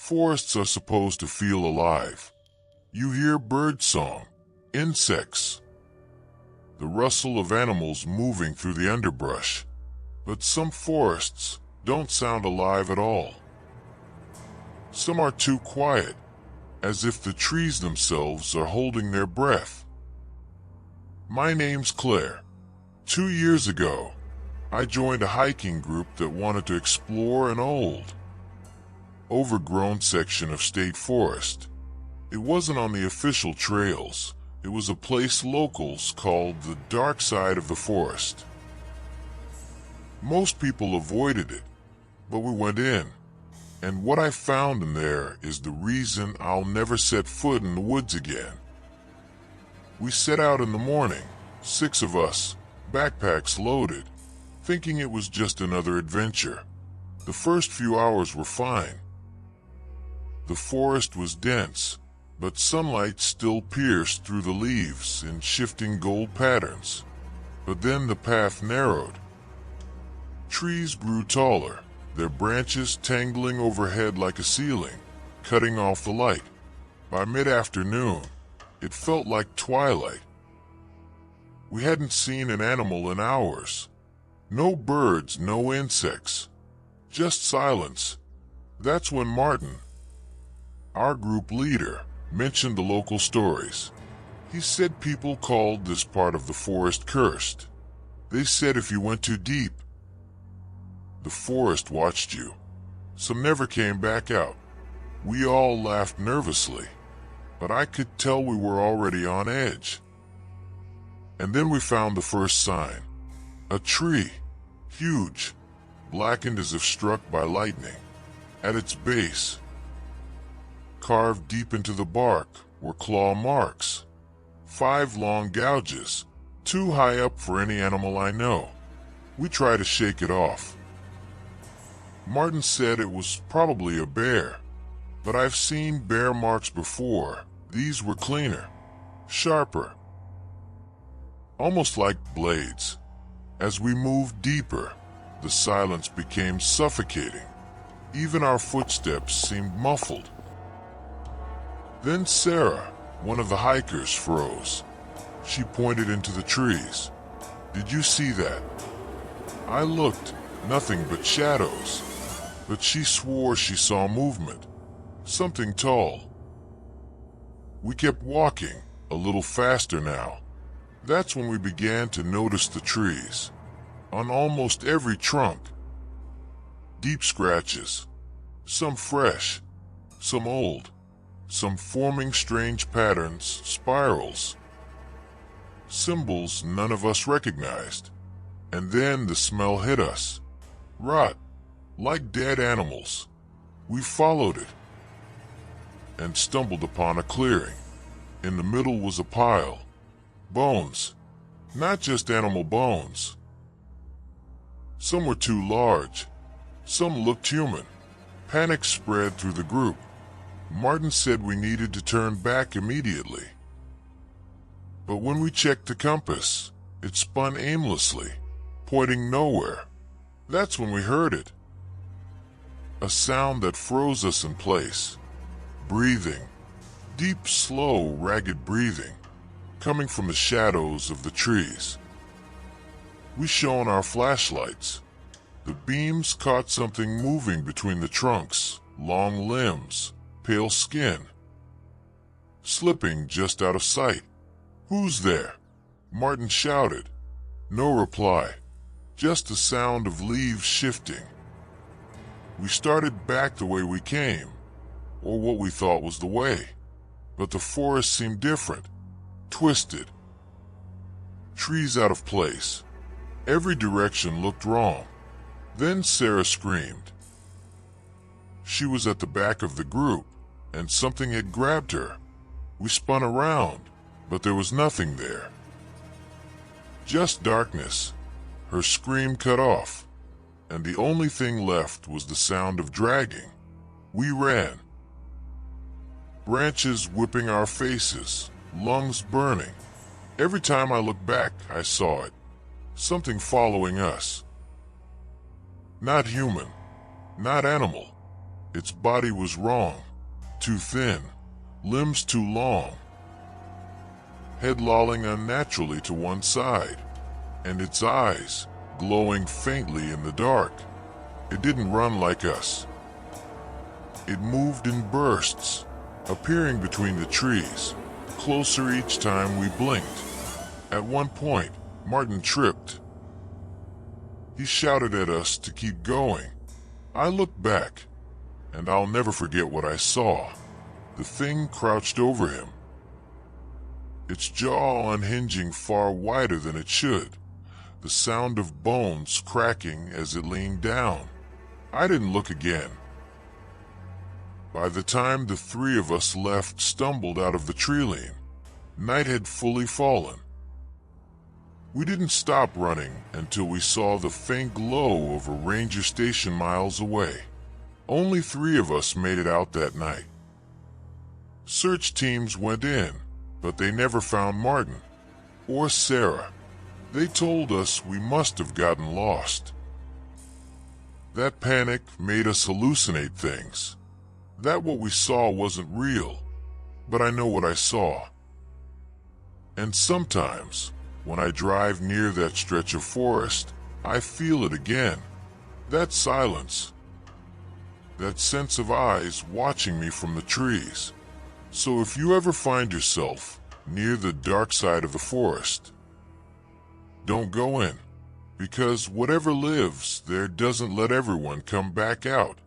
Forests are supposed to feel alive. You hear bird song, insects, the rustle of animals moving through the underbrush. But some forests don't sound alive at all. Some are too quiet, as if the trees themselves are holding their breath. My name's Claire. 2 years ago, I joined a hiking group that wanted to explore an old, overgrown section of state forest. It wasn't on the official trails. It was a place locals called the dark side of the forest. Most people avoided it, but we went in, and what I found in there is the reason I'll never set foot in the woods again. We set out in the morning, 6 of us, backpacks loaded, thinking it was just another adventure. The first few hours were fine. The forest was dense, but sunlight still pierced through the leaves in shifting gold patterns. But then the path narrowed. Trees grew taller, their branches tangling overhead like a ceiling, cutting off the light. By mid-afternoon, it felt like twilight. We hadn't seen an animal in hours. No birds, no insects, just silence. That's when Martin, our group leader, mentioned the local stories. He said people called this part of the forest cursed. They said if you went too deep, the forest watched you. Some never came back out. We all laughed nervously, but I could tell we were already on edge. And then we found the first sign. A tree, huge, blackened as if struck by lightning. At its base, carved deep into the bark, were claw marks. 5 long gouges, too high up for any animal I know. We tried to shake it off. Martin said it was probably a bear, but I've seen bear marks before. These were cleaner, sharper, almost like blades. As we moved deeper, the silence became suffocating. Even our footsteps seemed muffled. Then Sarah, one of the hikers, froze. She pointed into the trees. "Did you see that?" I looked, nothing but shadows. But she swore she saw movement, something tall. We kept walking, a little faster now. That's when we began to notice the trees. On almost every trunk, deep scratches, some fresh, some old, some forming strange patterns, spirals, symbols none of us recognized. And then the smell hit us. Rot, like dead animals. We followed it and stumbled upon a clearing. In the middle was a pile. Bones. Not just animal bones. Some were too large. Some looked human. Panic spread through the group. Martin said we needed to turn back immediately. But when we checked the compass, it spun aimlessly, pointing nowhere. That's when we heard it. A sound that froze us in place. Breathing. Deep, slow, ragged breathing, coming from the shadows of the trees. We shone our flashlights. The beams caught something moving between the trunks, long limbs, pale skin, slipping just out of sight. "Who's there?" Martin shouted. No reply, just the sound of leaves shifting. We started back the way we came, or what we thought was the way. But the forest seemed different, twisted. Trees out of place. Every direction looked wrong. Then Sarah screamed. She was at the back of the group, and something had grabbed her. We spun around, but there was nothing there. Just darkness. Her scream cut off, and the only thing left was the sound of dragging. We ran. Branches whipping our faces, lungs burning. Every time I looked back, I saw it. Something following us. Not human, not animal, Its body was wrong, too thin, limbs too long, head lolling unnaturally to one side, and its eyes glowing faintly in the dark. It didn't run like us. It moved in bursts, appearing between the trees, closer each time we blinked. At one point, Martin tripped. He shouted at us to keep going. I looked back, and I'll never forget what I saw. The thing crouched over him, its jaw unhinging far wider than it should, the sound of bones cracking as it leaned down. I didn't look again. By the time the three of us left stumbled out of the tree-line, night had fully fallen. We didn't stop running until we saw the faint glow of a ranger station miles away. Only 3 of us made it out that night. Search teams went in, but they never found Martin or Sarah. They told us we must have gotten lost. That panic made us hallucinate things. That what we saw wasn't real, but I know what I saw. And sometimes, when I drive near that stretch of forest, I feel it again. That silence. That sense of eyes watching me from the trees. So if you ever find yourself near the dark side of the forest, don't go in, because whatever lives there doesn't let everyone come back out.